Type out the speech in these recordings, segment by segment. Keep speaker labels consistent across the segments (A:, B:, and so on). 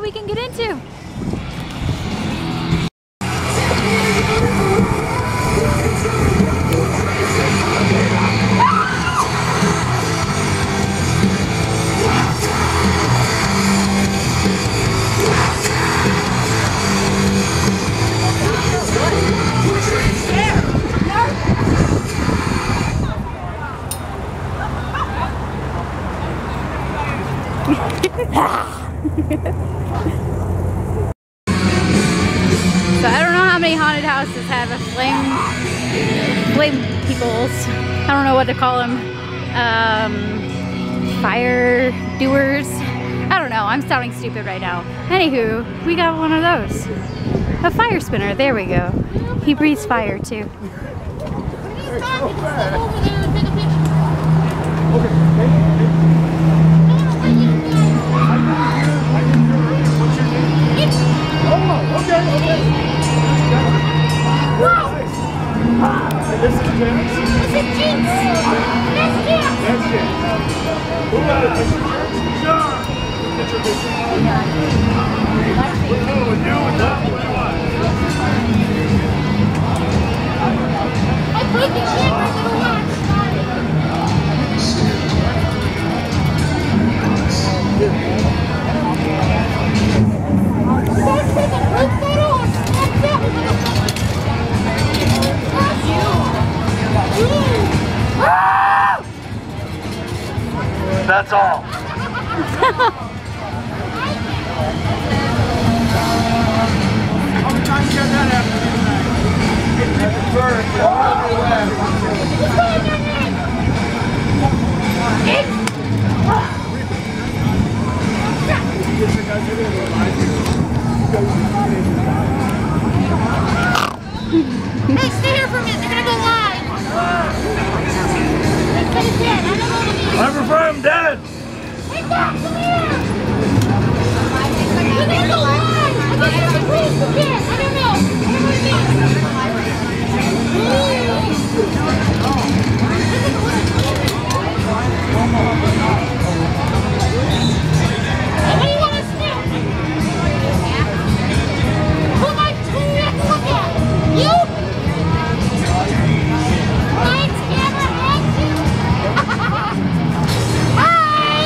A: we can get into. So I don't know how many haunted houses have a flame peoples. I don't know what to call them. Fire doers. I don't know. I'm sounding stupid right now. Anywho, we got one of those. A fire spinner. There we go. He breathes fire too.
B: This is Jinx. This is Jinx. That's Jinx. That's Jinx. Who got it? This is Jinx? Sure. Get your vision. What's wrong with you and that? What do you want? I played the camera for the watch. You guys take a group photo or snap it? That's all. How many times you got that after Hey, stay here for a minute. They're gonna go live. I prefer him dead. Hey, Doc, come here. They're gonna go live. I guess there's a place to get. I don't know. I don't know what what do you want us to do? Who am I to look at? You? Lights, camera, action! Hi!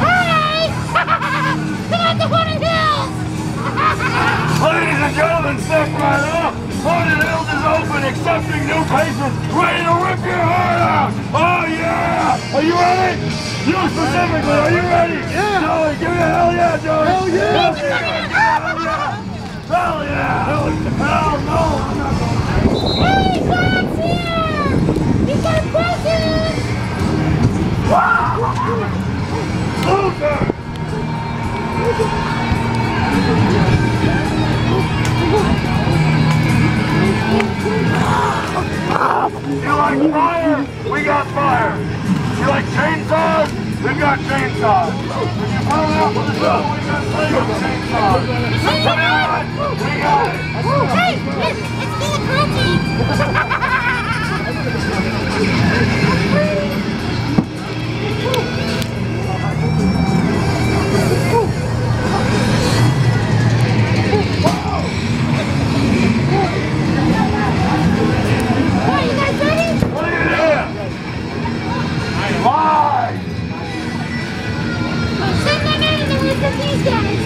B: Hi! Come on to Haunted Hills! Ladies and gentlemen, step right up! Haunted Hills is open, accepting new patrons, ready to rip your heart out! Oh yeah! Are you ready? You specifically, are you ready? Yeah! Joey, give me a hell yeah, Joey! Hell yeah! Hell yeah! Hell yeah! Hell no! Hey, God's here! He's got a present! Loser! You like fire? We got fire. You like chainsaws? We got chainsaws. If you put it up with the show, we got chainsaws. Put it on! We got it! Hey, it's full of protein! Are you guys ready? Look at this! Live! Send them in and then we'll send these guys.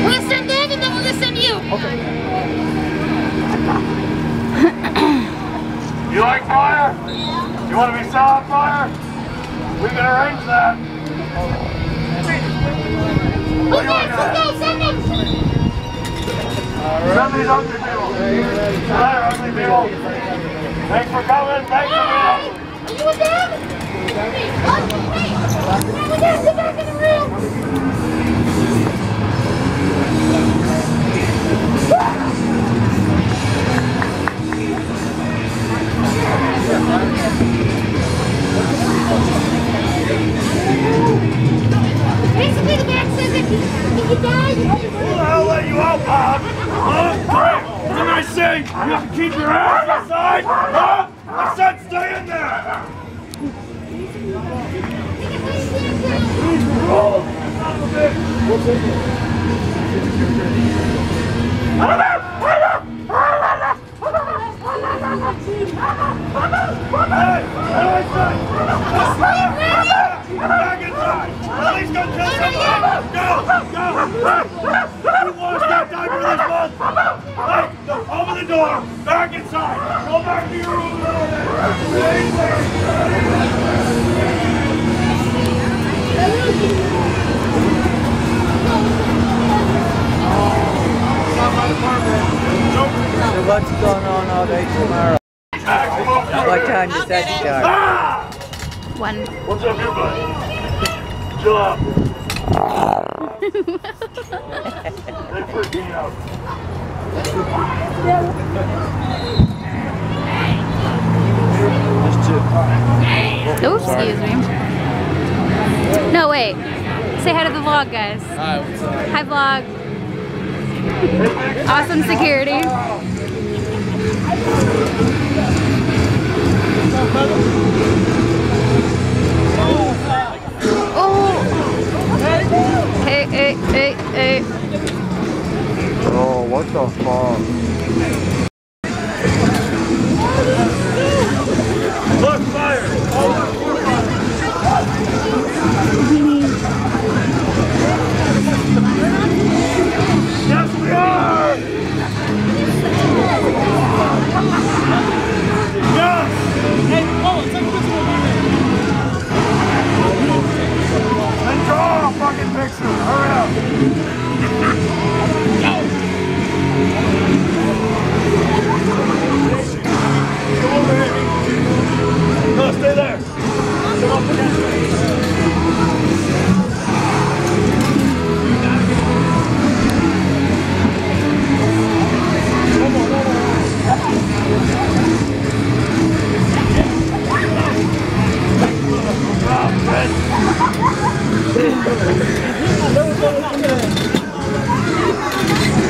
B: We'll send them and then we'll send you. Okay. You like fire? Yeah. You want to be set on fire? We can arrange that. Okay, send them! Send these ugly people. Hi, ugly people. Thanks for coming. Thanks for coming. Are you with them? Hey, we gotta sit back in the room. Basically, the back says if you die,
C: I'll let you out, Bob. Huh? Didn't I say
B: Hey, you have to keep your ass inside, huh? I said stay in there. Roll. Back inside! Please go kill somebody! Go! You washed that diaper this month? Hey, open the door! Back inside! Go back to your room, little
C: So what's going on all day tomorrow? What time does that start?
A: 1.
B: What's up, your buddy? Chill out. They freaked me out.
A: Oh, excuse me. No, wait. Say hi to the vlog, guys.
D: Hi, what's up?
A: Hi, vlog. Awesome security. Oh! Hey, hey, hey, hey.
C: Oh, what the fuck?
B: Look, fire! Yes, we are! Yes! And draw a fucking picture! Hurry up! Come over here! No, stay there! Come up against me!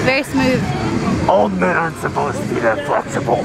A: Very smooth.
B: Old men aren't supposed to be that flexible.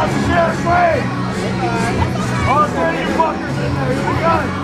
B: Oh shit, wait! All 30 fuckers in there, here we go!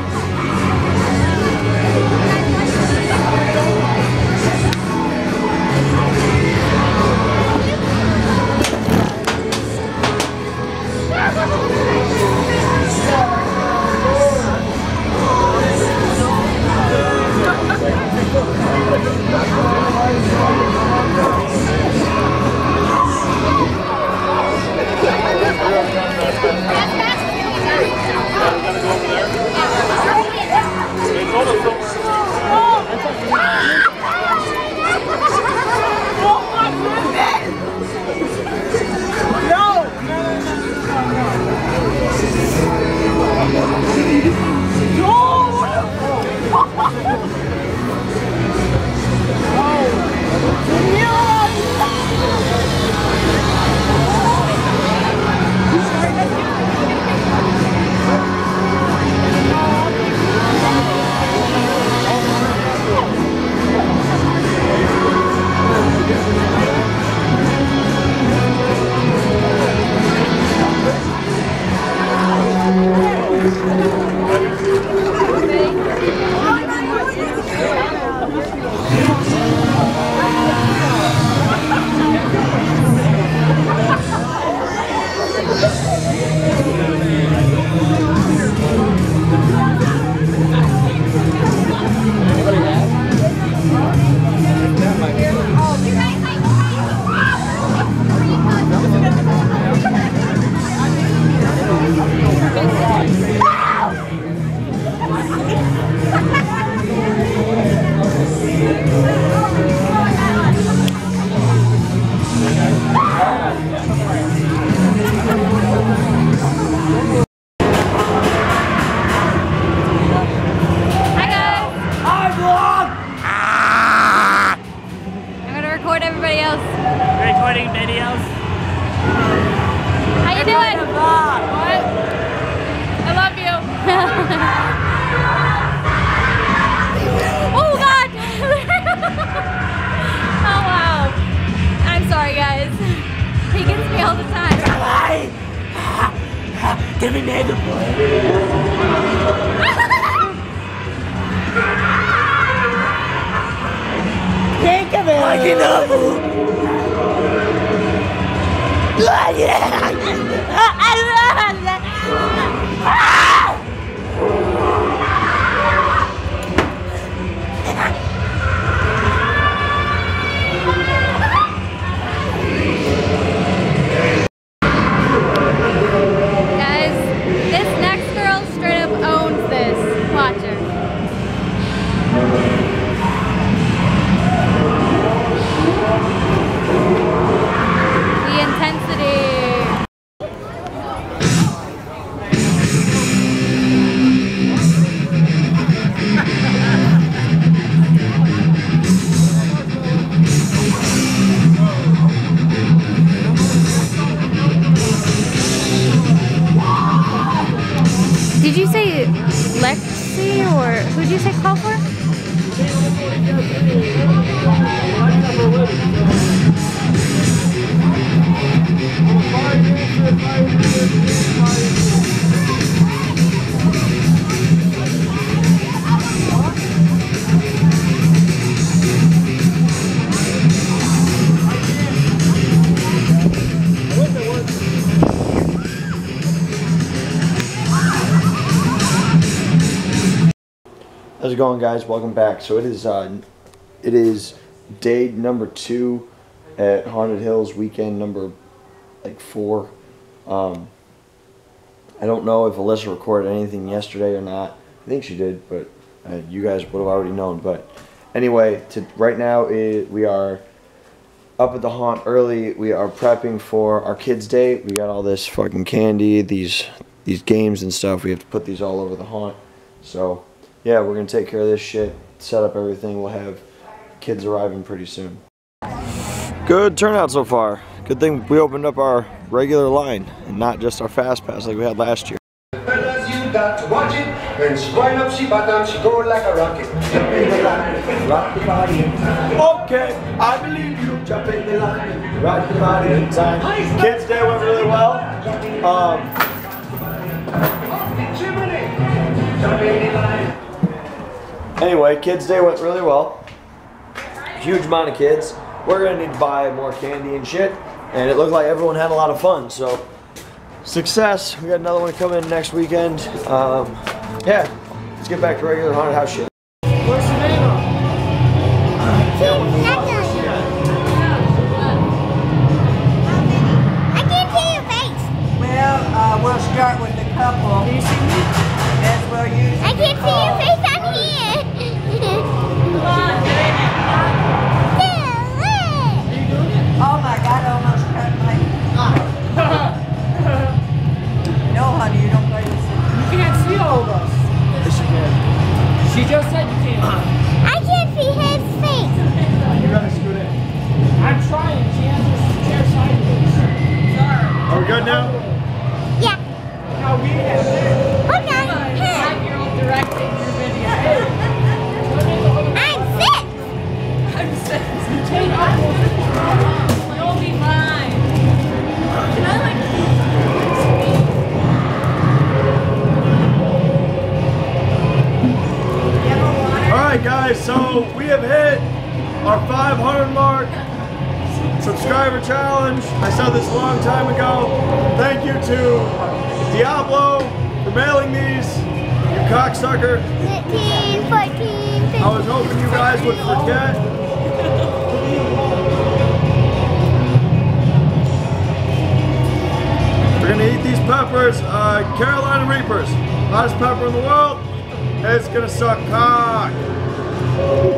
D: Recording videos.
A: How you doing?
D: What?
A: I love you. Oh God! Oh wow. I'm sorry guys. He gets me all the time.
D: Give me nigga. Think of it. Like enough.
A: Guys, this next girl straight up owns this. Watch her. The intensity. Did you say Lexi or who did you say call for?
E: How's it going, guys? Welcome back. So it is day number 2 at Haunted Hills, weekend number like 4. I don't know if Alyssa recorded anything yesterday or not. I think she did, but you guys would have already known. But anyway, right now we are up at the haunt early. We are prepping for our kids' day. We got all this fucking candy, these games and stuff. We have to put these all over the haunt. So yeah, we're gonna take care of this shit, set up everything. We'll have kids arriving pretty soon. Good turnout so far. Good thing we opened up our regular line and not just our fast pass like we had last year.
F: Fellas, you got to watch it. When she wind up, she bottom, she go like a rocket. Jump in the line, rock the body. Okay, I believe you. Jump in the line, rock the body in time. Kids' day went really well.
E: Anyway, Kids Day went really well. Huge amount of kids. We're gonna need to buy more candy and shit. And it looked like everyone had a lot of fun, so success. We got another one coming next weekend. Yeah, let's get back to regular haunted house shit.
B: What's the name of?
G: I can't see your face.
C: Well, we'll start with the couple.
D: Can you see me?
C: As well use.
G: I can't see your face on here.
D: Come on, get in it. Are you doing it?
C: Oh my God, I almost cut my. No, honey, you don't play this.
D: You can't see all of us.
E: Yes, you can.
D: She just said you can't.
G: I can't see his face.
E: You gotta scoot in.
D: I'm trying. She has this chair sideways. Sorry.
E: Are we good now?
G: Yeah.
D: Now we have this.
G: Hold on. Here.
D: 5-year-old directing your video.
G: I'm sick.
D: I'm sick. You take off. You'll be fine. Can I like
E: Alright guys, so we have hit our 500 mark subscriber challenge. I said this a long time ago. Thank you to Diablo for mailing these, you cocksucker.
G: 13, 14, 15.
E: I was hoping you guys would forget. We're gonna eat these peppers, Carolina Reapers. Hottest pepper in the world. It's gonna suck cock.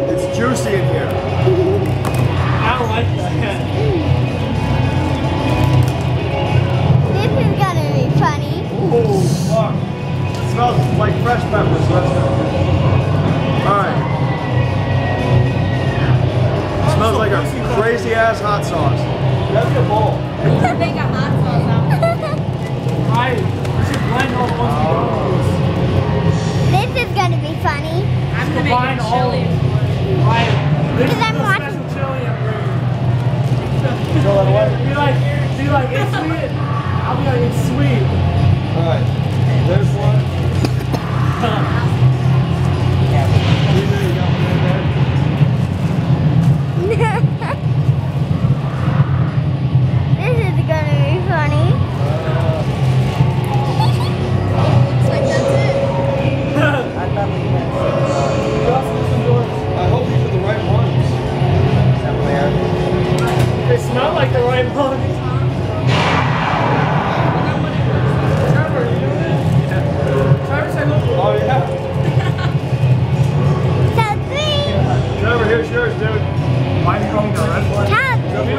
E: It's juicy in here.
D: I don't like that.
G: This is gonna be funny.
E: Ooh, fuck. It smells like fresh peppers, so that's good. Alright. It smells like a crazy ass hot sauce. That'd be a bowl.
D: Make a hot sauce out. Right. We should blend all those.
G: This is gonna be funny.
D: I'm gonna make a chili. Right.
G: Because I'm watching.
D: Special chili I'm bringing. Be like, it's sweet. I'll be like, it's sweet.
E: Alright. There's one.
G: This is gonna be funny. Looks like that's it.
C: I thought we had
E: I hope these are the right ones.
C: somewhere.
D: They smell like the right one. Trevor, you know this? Trevor said, look.
E: Oh yeah.
G: Top 3.
E: Trevor, here's yours, dude.
D: Why are you going to the red one?
G: Top 3.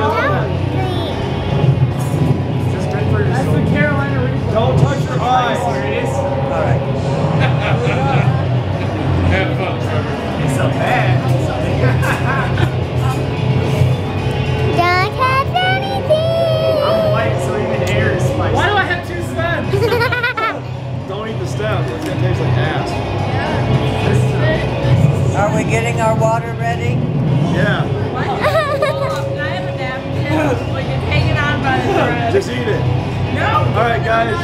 D: Just good for yourself. That's the Carolina Reaper.
E: Don't touch your eyes.
D: Serious?
C: Alright.
B: Have fun, Trevor.
D: It's a bad.
G: Don't touch anything.
D: I'm white, so even air is spicy. Why do I have 2 stems?
E: Don't eat the stem. It's gonna taste like ass.
C: Are we getting our water ready?
E: Yeah.
H: I have a napkin. Like it's hanging on by the thread.
E: Just eat it.
H: No.
E: Alright guys.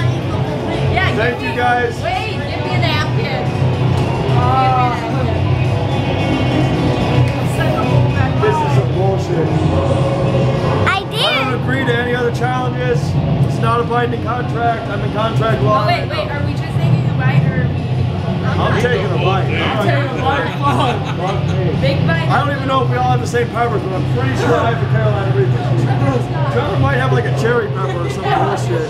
H: Yeah.
E: Thank
H: give
E: you
H: me-
E: guys.
H: Wait, give me a napkin.
E: This is some bullshit.
G: I
E: I don't
G: did.
E: agree to any other challenges. It's not a binding contract. I'm in contract law.
H: Oh wait, are we just taking a bite or are we eating?
E: I'm taking a bite.
H: Big bite.
E: I don't even know if we all have the same peppers, but I'm pretty sure I have the Carolina Reapers. Trevor might have like a cherry pepper or some bullshit.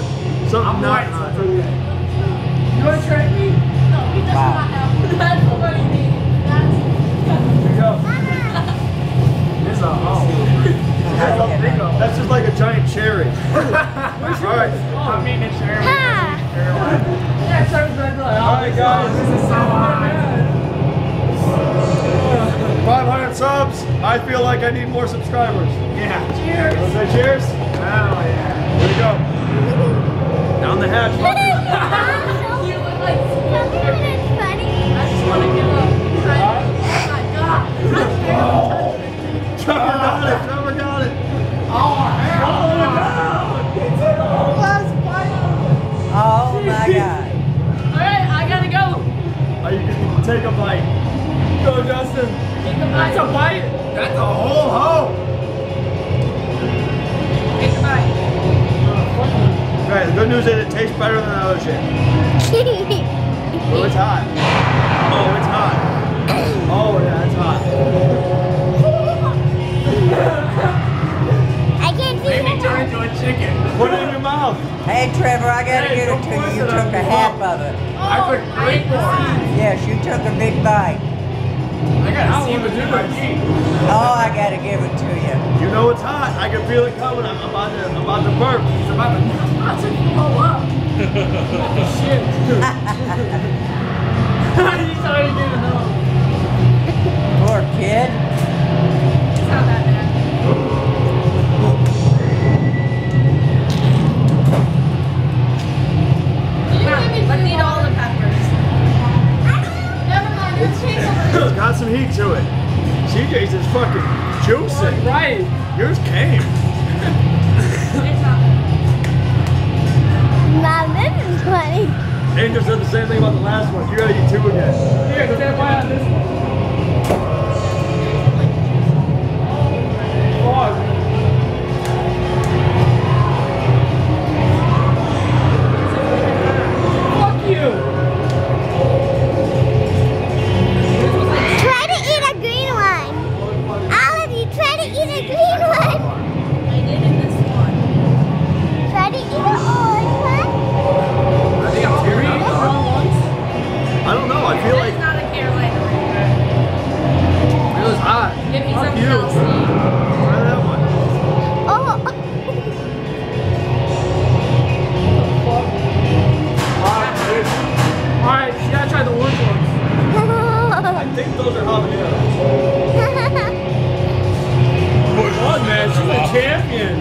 E: Something not.
D: You want to try me?
H: No, he does not have. That's what he needs.
E: Here you go.
D: It's a home.
E: That's just like a giant cherry. Alright.
D: I'm eating a cherry.
G: Ha.
D: Yeah, Trevor's right there.
E: Alright guys.
D: This is so hot.
E: 500 subs. I feel like I need more subscribers.
D: Yeah. Cheers.
E: Wanna say cheers?
D: Oh yeah.
E: Here we go. Down the hatch.
H: You look like.
G: It's funny.
H: I just want to give a try. Oh my god.
E: Trevor got it. Trevor got it.
D: Oh, hell no. He took all the last bite. That's a bite.
B: That's a whole hoe.
D: Take a bite.
E: Okay, the good news is it tastes better than the other shit. Oh, it's hot. Oh, it's hot. Oh, yeah, it's hot.
G: I can't see
B: Maybe turn into a chicken.
E: Put it in your mouth.
C: Hey, Trevor, I gotta give it to you. You took a half of it.
B: I took 3 more.
C: Yes, you took a big bite.
B: I gotta see what my teeth.
C: Oh, I gotta give it to you.
E: You know it's hot. I can feel it coming. I'm about to burp.
B: It's about to
D: Blow up. Shit. He's already getting it.
C: Poor kid.
D: It's not that bad. Let's eat all the peppers. Never mind, your cheese over
E: It's got some heat to it. CJ's is fucking juicing.
D: Right.
E: Yours came.
D: It's not bad.
G: Now this is funny.
E: Angel said the same thing about the last one. You gotta eat 2 again.
D: Here, stand by on this one. Fuck you!
G: Try to eat a green one. All of you, try to eat a green one.
D: I did in this one.
G: Try to eat an orange one.
B: I think I'm tearing up.
E: I don't know. I feel like
D: It's not a Carolina Reaper.
B: It was hot.
D: Give me
E: Fuck
D: some
E: you.
D: Kelsey.
E: try that one.
G: Oh.
D: Alright, you gotta try the orange ones.
E: I think those are habaneros.
B: Come on, man. She's a champion.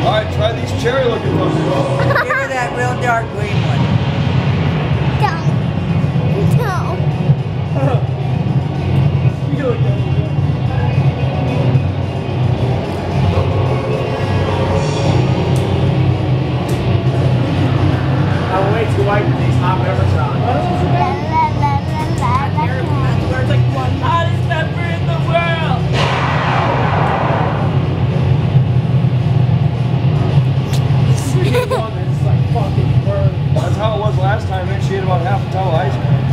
E: All right, try these cherry-looking ones.
C: Give her that real dark green one.
G: Don't.
D: You look good.
B: I'll wait till I get these hot peppers on.
G: La, la, la, la, la, la.
D: There's like one hottest pepper in the world.
E: It's like fucking burn. That's how it was last time, man. She ate about half a tub of ice cream.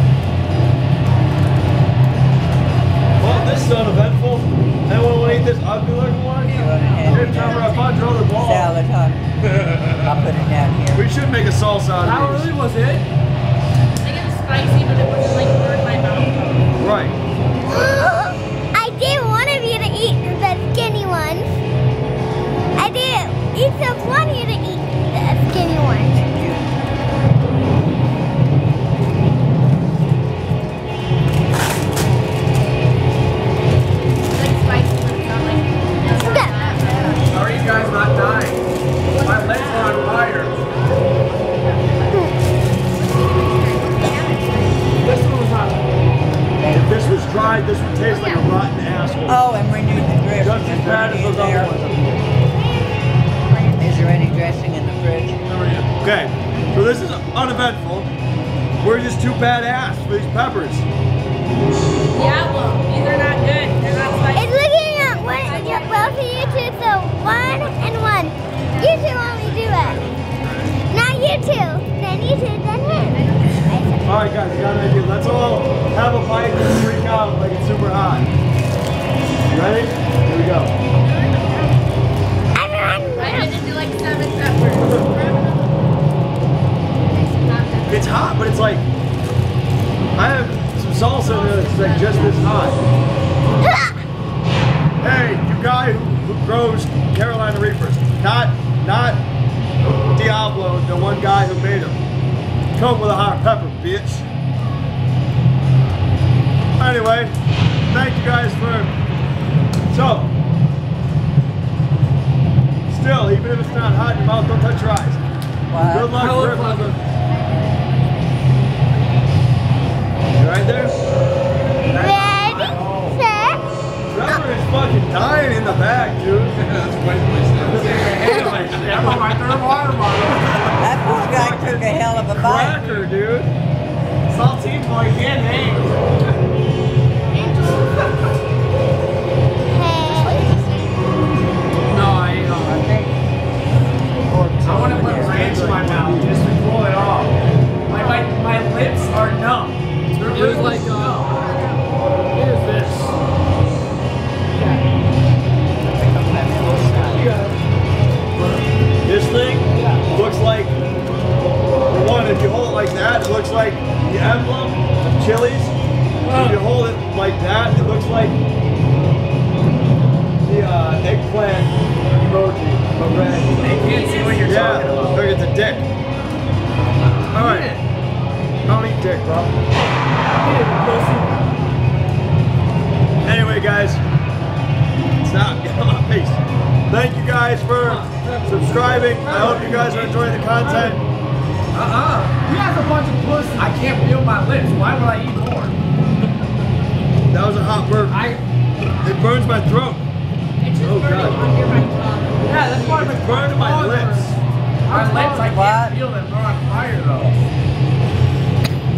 E: Well, this is uneventful. Anyone want to eat this ugly looking one?
C: You want to hand
E: Here,
C: me
E: Trevor, I
C: that
E: found your other ball.
C: salad, huh? I'll put it down here.
E: We should make a salsa out
D: That
E: of these.
D: really was it? Like it was spicy, but it wasn't like burn my mouth.
E: Right.
G: I did want of you to eat the skinny ones. I did. Each of want you to eat the skinny ones.
D: It's like spicy, but it's not like it's not that bad.
B: How are you guys not dying? My legs are on fire.
D: This one was hot.
E: If this was dried, this would taste like a rotten asshole.
C: Oh, and we need the dressing.
E: Just as
C: Is
E: bad as
C: there
E: those
C: any
E: other
C: in
E: ones.
C: there? Is there any dressing in the fridge?
E: Okay, so this is uneventful. We're just too badass for these peppers.
D: Yeah, well, these are not good. They're not spicy.
G: It's looking at well for you two, so 1 and 1. You two only do it. Not you two. Then you two, then him.
E: All right, guys, got an idea. Let's all have a bite and freak out like it's super hot. You ready? Here we go.
D: I had to do like 7 peppers.
E: It's hot, but it's like I have some salsa in there that's like just this hot. Hey, you guy who grows Carolina Reapers, not Diablo, the one guy who made them. Come with a hot pepper, bitch. Anyway, thank you guys for. So, still, even if it's not hot in your mouth, don't touch your eyes.
C: What?
E: Good luck, Rip. You right there?
G: Ready, set.
E: Trevor is fucking dying in the back, dude.
B: I'm on my 3rd water bottle.
C: That poor guy took a hell of a bite.
E: Cracker, dude.
B: Saltine boy can't hang.
E: like that, it looks like the emblem of Chili's. If you hold it like that, it looks like the eggplant emoji, but red.
C: They can't see what you're talking about.
E: Look, it's a dick. All right. I don't eat dick, bro. Anyway, guys, stop. Get on my face. Thank you guys for subscribing. I hope you guys are enjoying the content.
C: You guys a bunch of pussies. I can't feel my lips. Why would I eat more?
E: That was a hot burp. It burns my throat. Oh God.
C: Yeah, that's why
E: It's burning my lips.
C: my lips, I can't feel them. They're on fire though.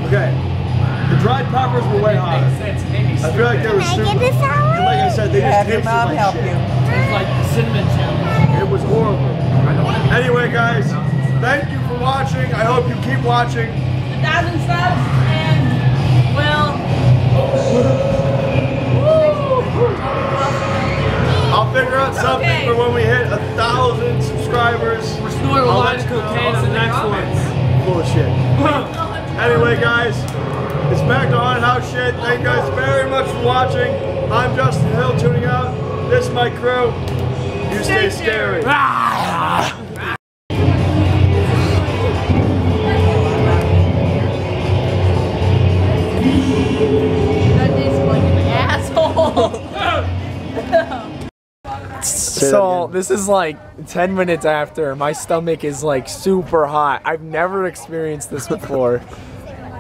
E: Okay. The dried peppers were way hotter. I feel like they were
G: Can I
E: super.
G: get this hour?
E: And like I said, they just tasted like shit.
C: It's like cinnamon challenge.
E: It was horrible. Anyway, guys, thank you for watching. I hope you keep watching.
H: 1,000 subs and well.
E: I'll figure out something for when we hit 1,000 subscribers.
C: We're snorting a
E: I'll
C: line
E: let
C: of
E: you know.
C: cocaine on the next one.
E: Bullshit. Anyway, guys, it's back to Haunted House shit. Thank you guys very much for watching. I'm Justin Hill tuning out. This is my crew. You stay scary.
H: That tastes like an asshole.
I: So this is like 10 minutes after. My stomach is like super hot. I've never experienced this before.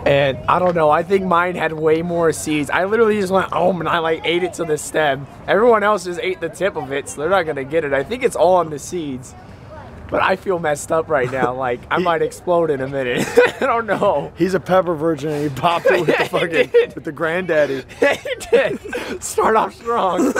I: And I don't know, I think mine had way more seeds. I literally just went home and I like ate it to the stem. Everyone else just ate the tip of it, so they're not gonna get it. I think it's all on the seeds. But I feel messed up right now, like I might explode in a minute. I don't know.
E: He's a pepper virgin and he popped it with the fucking, with the granddaddy.
I: He did. Start off strong.